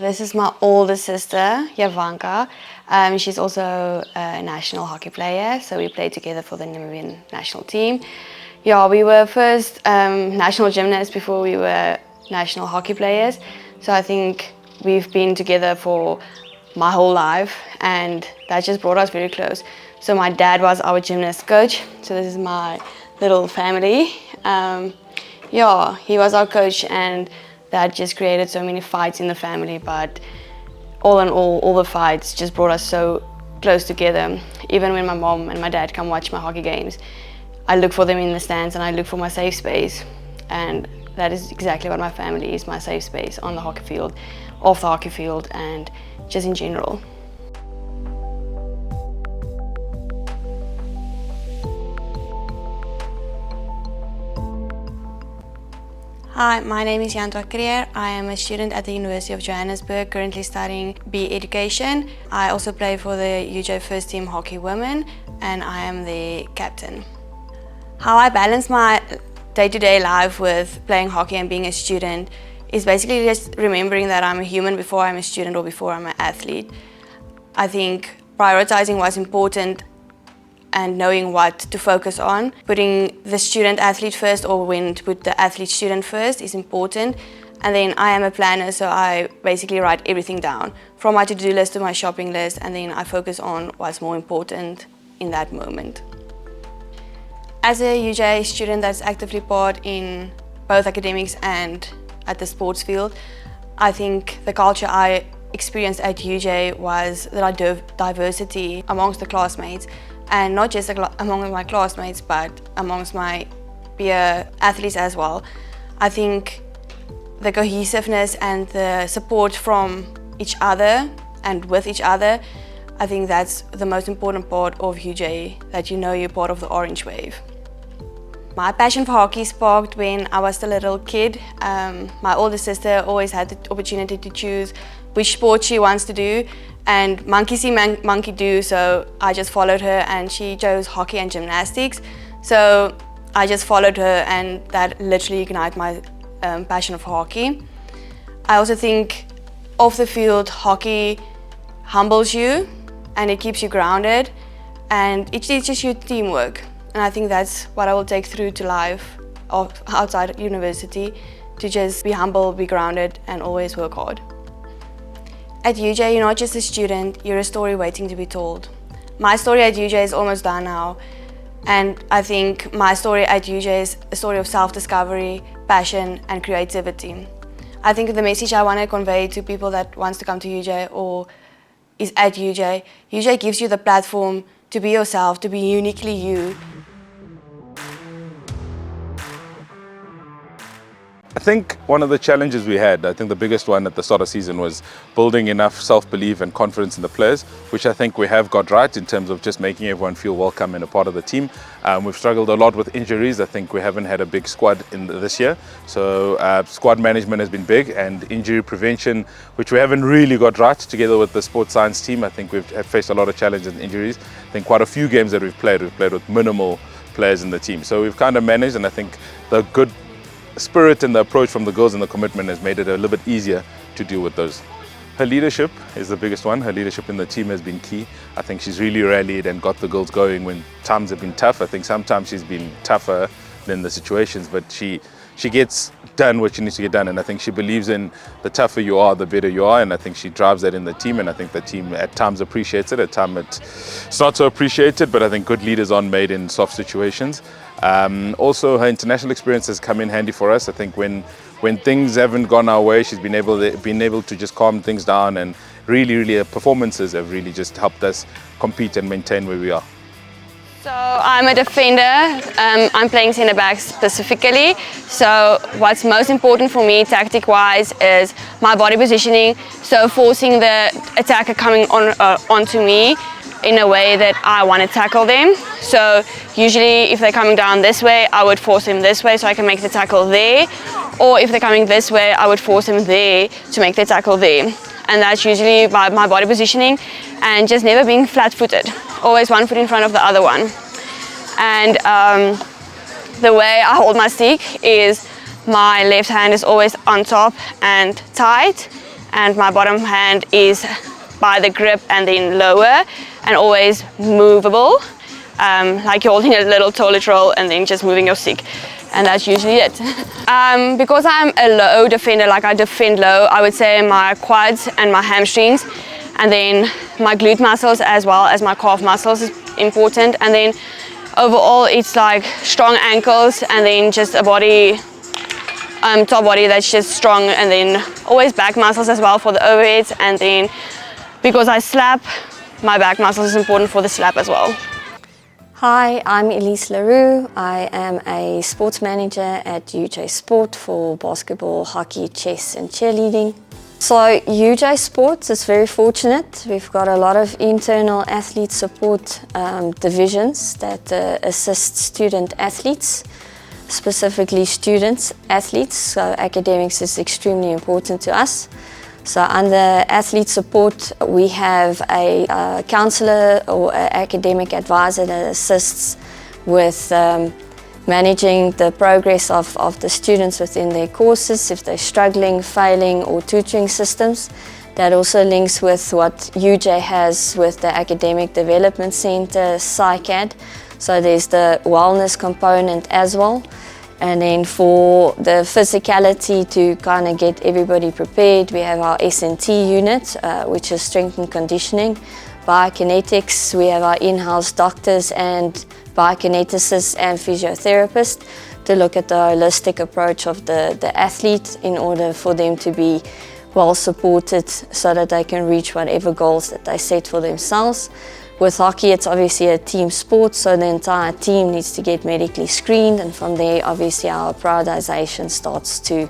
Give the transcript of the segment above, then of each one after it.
This is my older sister, Jhantwa. She's also a national hockey player, so we played together for the Namibian national team. Yeah, we were first national gymnasts before we were national hockey players. So I think we've been together for my whole life, and that just brought us very close. So my dad was our gymnast coach, so this is my little family. Yeah, he was our coach, and that just created so many fights in the family, but all in all the fights just brought us so close together. Even when my mom and my dad come watch my hockey games, I look for them in the stands and I look for my safe space. And that is exactly what my family is, my safe space on the hockey field, off the hockey field, and just in general. Hi, my name is Jhantwa Kruger. I am a student at the University of Johannesburg, currently studying BE Education. I also play for the UJ First Team Hockey Women, and I am the captain. How I balance my day-to-day life with playing hockey and being a student is basically just remembering that I'm a human before I'm a student or before I'm an athlete. I think prioritizing what's important and knowing what to focus on. Putting the student-athlete first, or when to put the athlete-student first, is important. And then I am a planner, so I basically write everything down, from my to-do list to my shopping list, and then I focus on what's more important in that moment. As a UJ student that's actively part in both academics and at the sports field, I think the culture I experienced at UJ was the diversity amongst the classmates, and not just among my classmates, but amongst my peer athletes as well. I think the cohesiveness and the support from each other and with each other, I think that's the most important part of UJ, that you know you're part of the Orange Wave. My passion for hockey sparked when I was still a little kid. My older sister always had the opportunity to choose which sport she wants to do, and monkey see, monkey do, so I just followed her, and she chose hockey and gymnastics. So I just followed her, and that literally ignited my passion for hockey. I also think off the field, hockey humbles you and it keeps you grounded, and it teaches you teamwork. And I think that's what I will take through to life outside university, to just be humble, be grounded, and always work hard. At UJ, you're not just a student, you're a story waiting to be told. My story at UJ is almost done now, and I think my story at UJ is a story of self-discovery, passion, and creativity. I think the message I want to convey to people that wants to come to UJ or is at UJ, UJ gives you the platform to be yourself, to be uniquely you. I think one of the challenges we had, I think the biggest one at the start of the season, was building enough self-belief and confidence in the players, which I think we have got right in terms of just making everyone feel welcome and a part of the team. We've struggled a lot with injuries. I think we haven't had a big squad this year, so squad management has been big, and injury prevention, which we haven't really got right, together with the sports science team. I think we've faced a lot of challenges and injuries. I think quite a few games that we've played with minimal players in the team. So we've kind of managed, and I think the good spirit and the approach from the girls and the commitment has made it a little bit easier to deal with those. Her leadership is the biggest one. Her leadership in the team has been key. I think she's really rallied and got the girls going when times have been tough. I think sometimes she's been tougher than the situations, but she gets done what she needs to get done, and I think she believes in the tougher you are, the better you are, and I think she drives that in the team, and I think the team at times appreciates it, at times it's not so appreciated, but I think good leaders aren't made in soft situations. Also, her international experience has come in handy for us. I think when things haven't gone our way, she's been able to just calm things down, and really her performances have really just helped us compete and maintain where we are. So I'm a defender. I'm playing centre back specifically. So what's most important for me tactic-wise is my body positioning. So forcing the attacker coming onto me in a way that I want to tackle them. So usually if they're coming down this way, I would force them this way so I can make the tackle there. Or if they're coming this way, I would force them there to make the tackle there. And that's usually by my body positioning, and just never being flat-footed. Always one foot in front of the other one. And the way I hold my stick is my left hand is always on top and tight, and my bottom hand is by the grip and then lower and always movable, like you're holding a little toilet roll and then just moving your stick, and that's usually it. Because I'm a low defender, like I defend low, I would say my quads and my hamstrings, and then my glute muscles as well as my calf muscles is important, and then overall it's like strong ankles and then just a body, top body that's just strong, and then always back muscles as well for the overheads, and then because I slap, my back muscles is important for the slap as well. Hi, I'm Elise LaRue. I am a sports manager at UJ Sport for basketball, hockey, chess and cheerleading. So UJ Sports is very fortunate. We've got a lot of internal athlete support divisions that assist student athletes, specifically students athletes. So academics is extremely important to us. So under athlete support, we have a counselor or an academic advisor that assists with managing the progress of the students within their courses, if they're struggling, failing, or tutoring systems. That also links with what UJ has with the Academic Development Center, PsyCAD. So there's the wellness component as well. And then for the physicality, to kind of get everybody prepared, we have our S&T unit, which is strength and conditioning. Biokinetics, we have our in-house doctors and biokineticists and physiotherapists to look at the holistic approach of the athlete in order for them to be well supported so that they can reach whatever goals that they set for themselves. With hockey, it's obviously a team sport, so the entire team needs to get medically screened, and from there, obviously, our prioritization starts to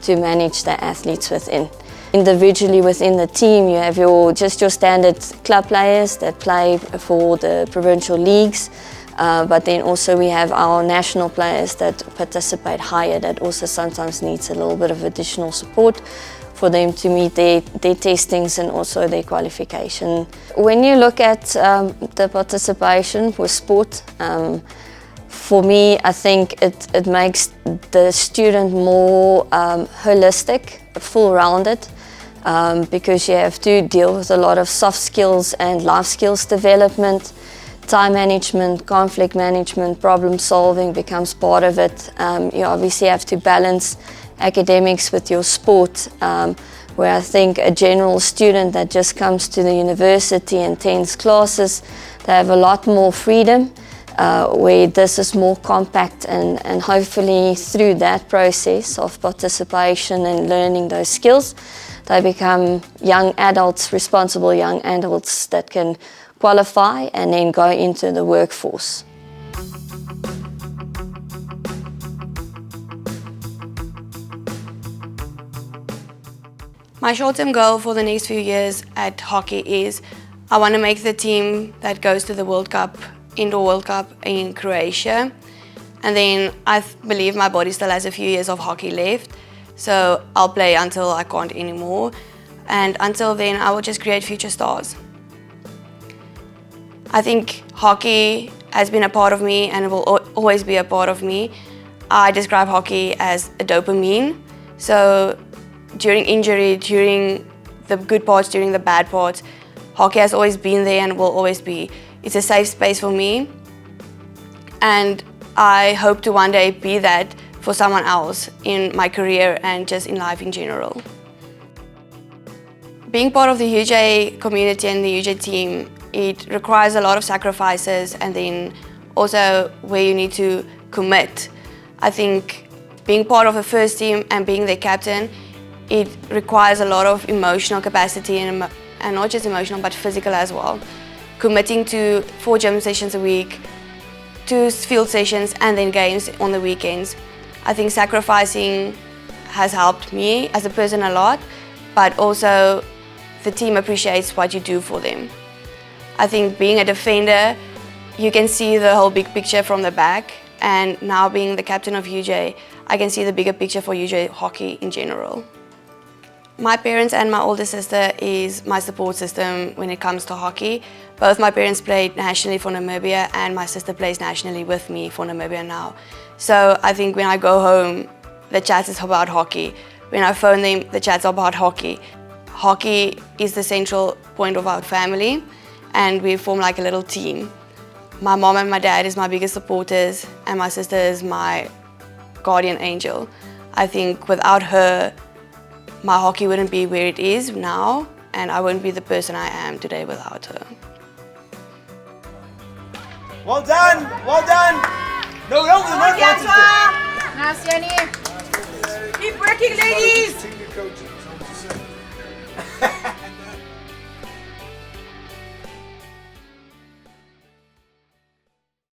manage the athletes within. Individually within the team, you have your standard club players that play for the provincial leagues, but then also we have our national players that participate higher that also sometimes needs a little bit of additional support for them to meet their testings and also their qualification. When you look at the participation with sport, for me, I think it makes the student more holistic, full-rounded, because you have to deal with a lot of soft skills and life skills development. Time management, conflict management, problem solving becomes part of it. You obviously have to balance academics with your sport, where I think a general student that just comes to the university and attends classes, they have a lot more freedom, where this is more compact, and hopefully through that process of participation and learning those skills, they become young adults, responsible young adults that can qualify and then go into the workforce. My short-term goal for the next few years at hockey is I want to make the team that goes to the World Cup, Indoor World Cup in Croatia. And then I believe my body still has a few years of hockey left, so I'll play until I can't anymore. And until then, I will just create future stars. I think hockey has been a part of me and will always be a part of me. I describe hockey as a dopamine. So during injury, during the good parts, during the bad parts, hockey has always been there and will always be. It's a safe space for me, and I hope to one day be that for someone else in my career and just in life in general. Being part of the UJ community and the UJ team, it requires a lot of sacrifices, and then also where you need to commit. I think being part of the first team and being the captain, it requires a lot of emotional capacity, and not just emotional but physical as well. Committing to 4 gym sessions a week, 2 field sessions and then games on the weekends. I think sacrificing has helped me as a person a lot, but also the team appreciates what you do for them. I think being a defender, you can see the whole big picture from the back, and now being the captain of UJ, I can see the bigger picture for UJ hockey in general. My parents and my older sister is my support system when it comes to hockey. Both my parents played nationally for Namibia, and my sister plays nationally with me for Namibia now. So I think when I go home, the chat is about hockey. When I phone them, the chat's about hockey. Hockey is the central point of our family and we form like a little team. My mom and my dad is my biggest supporters and my sister is my guardian angel. I think without her, my hockey wouldn't be where it is now and I wouldn't be the person I am today without her. Well done, well done. No, Nice, Jenny. Keep working, ladies.